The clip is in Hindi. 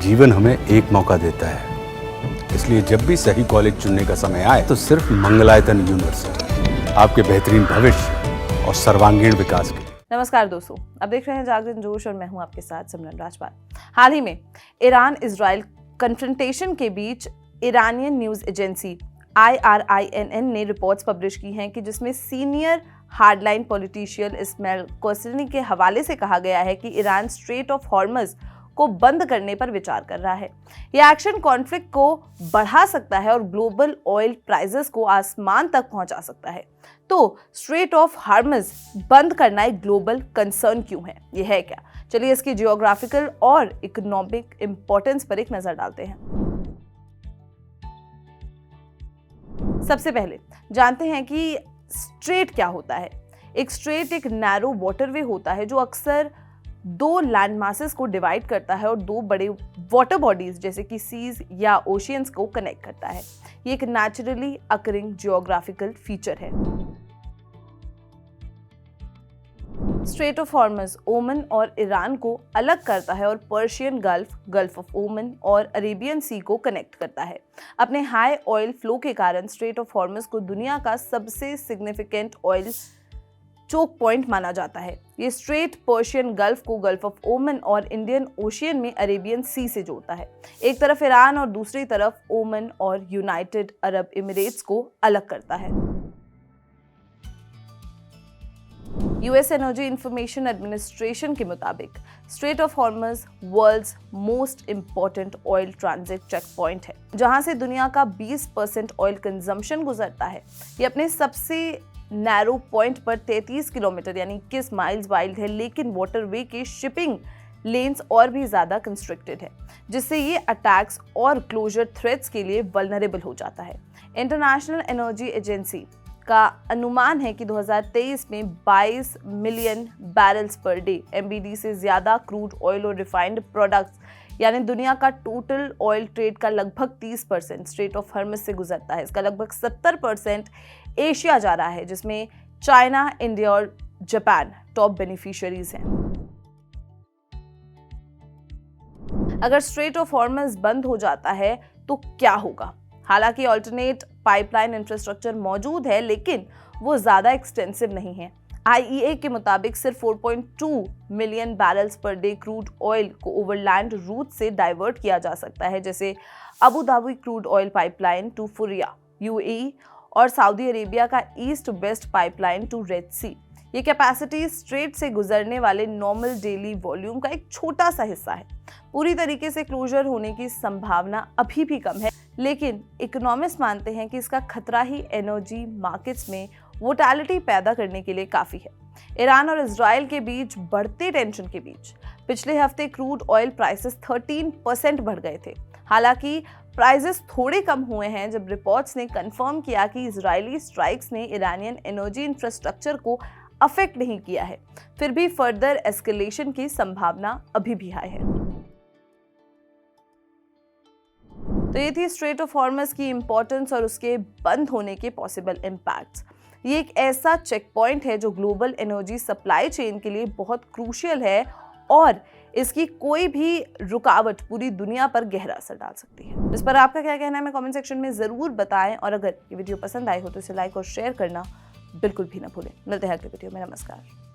जीवन हमें एक मौका देता है, इसलिए जब भी सही कॉलेज चुनने का समय आए तो सिर्फ मंगलायतन यूनिवर्सिटी आपके बेहतरीन भविष्य और सर्वांगीण विकास के लिए। नमस्कार दोस्तों, आप देख रहे हैं जागरण जोश और मैं हूं आपके साथ सिमरन राजपाल। हाल ही में ईरान इजराइल कन्फ्रंटेशन के बीच ईरानियन न्यूज एजेंसी IRINN ने रिपोर्ट्स पब्लिश की हैं कि जिसमें सीनियर हार्डलाइन पॉलिटिशियन इस्माइल कोसनी के हवाले से कहा गया है कि ईरान स्ट्रेट ऑफ हॉर्मज को बंद करने पर विचार कर रहा है। यह एक्शन कॉन्फ्लिक्ट को बढ़ा सकता है और ग्लोबल ऑयल प्राइसेस को आसमान तक पहुंचा सकता है। तो स्ट्रेट ऑफ हॉर्मज बंद करना एक ग्लोबल कंसर्न क्यों है, यह है क्या? चलिए इसकी जियोग्राफिकल और इकोनॉमिक इंपॉर्टेंस पर एक नजर डालते हैं। सबसे पहले जानते हैं कि स्ट्रेट क्या होता है। एक स्ट्रेट एक नैरो वाटरवे होता है जो अक्सर दो लैंड मासेस को डिवाइड करता है और दो बड़े वाटर बॉडीज जैसे कि सीज या ओशियंस को कनेक्ट करता है। ये एक नेचुरली अकरिंग जियोग्राफिकल फीचर है। स्ट्रेट ऑफ हॉर्मज ओमन और ईरान को अलग करता है और पर्शियन गल्फ, गल्फ ऑफ ओमन और अरेबियन सी को कनेक्ट करता है। अपने हाई ऑयल फ्लो के कारण स्ट्रेट ऑफ हॉर्मज को दुनिया का सबसे सिग्निफिकेंट ऑयल चोक पॉइंट माना जाता है। ये स्ट्रेट पर्शियन गल्फ को गल्फ ऑफ ओमन और इंडियन ओशियन में अरेबियन सी से जोड़ता है। एक तरफ ईरान और दूसरी तरफ ओमन और यूनाइटेड अरब एमिरेट्स को अलग करता है। यूएस एनर्जी इंफॉर्मेशन एडमिनिस्ट्रेशन के मुताबिक strait of Hormuz world's most important oil transit check point है, जहां से दुनिया का 20% ऑयल कंजम्पशन गुजरता है। ये अपने सबसे नैरो पॉइंट पर 33 किलोमीटर यानी 21 माइल्स वाइड है, लेकिन वाटरवे के शिपिंग लेन्स और भी ज्यादा कंस्ट्रिक्टेड है, जिससे ये अटैक्स और क्लोजर थ्रेट्स के लिए वल्नरेबल हो जाता है। इंटरनेशनल एनर्जी एजेंसी का अनुमान है कि 2023 में 22 million barrels per day MBD से ज्यादा क्रूड ऑयल और रिफाइंड प्रोडक्ट्स यानी दुनिया का टोटल ऑयल ट्रेड का लगभग 30% स्ट्रेट ऑफ हॉर्मज से गुजरता है। इसका लगभग 70% एशिया जा रहा है, जिसमें चाइना, इंडिया और जापान टॉप बेनिफिशियरीज हैं। अगर स्ट्रेट ऑफ हॉर्मज बंद हो जाता है तो क्या होगा? हालांकि अल्टरनेट पाइपलाइन इंफ्रास्ट्रक्चर मौजूद है, लेकिन वो ज्यादा एक्सटेंसिव नहीं है। IEA के मुताबिक सिर्फ 4.2 million barrels per day crude oil को ओवरलैंड रूट से डाइवर्ट किया जा सकता है, जैसे Abu Dhabi crude oil pipeline to Fujairah UAE और सऊदी अरेबिया का east west pipeline to red sea. ये कैपेसिटी स्ट्रेट से गुजरने वाले नॉर्मल डेली वॉल्यूम का एक छोटा सा हिस्सा है। पूरी तरीके से क्लोजर होने की संभावना अभी भी कम है, लेकिन इकोनॉमिस्ट मानते हैं कि इसका खतरा ही एनर्जी मार्केट्स में वोलेटिलिटी पैदा करने के लिए काफी है। ईरान और इजराइल के बीच बढ़ते टेंशन के बीच पिछले हफ्ते क्रूड ऑयल प्राइसेस 13% बढ़ गए थे। हालांकि प्राइसेस थोड़े कम हुए हैं जब रिपोर्ट्स ने कंफर्म किया कि इजरायली स्ट्राइक्स ने ईरानियन एनर्जी इंफ्रास्ट्रक्चर को अफेक्ट नहीं किया है। फिर भी फर्दर एस्केलेशन की संभावना अभी भी हाई है। तो ये थी स्ट्रेट ऑफ हॉर्मज की इंपॉर्टेंस और उसके बंद होने के पॉसिबल इम्पैक्ट्स। ये एक ऐसा चेक पॉइंट है जो ग्लोबल एनर्जी सप्लाई चेन के लिए बहुत क्रूशियल है और इसकी कोई भी रुकावट पूरी दुनिया पर गहरा असर डाल सकती है। इस पर आपका क्या कहना है, हमें कमेंट सेक्शन में जरूर बताएं और अगर ये वीडियो पसंद आई हो तो इसे लाइक और शेयर करना बिल्कुल भी ना भूलें। मिलते हैं अगले वीडियो में। नमस्कार।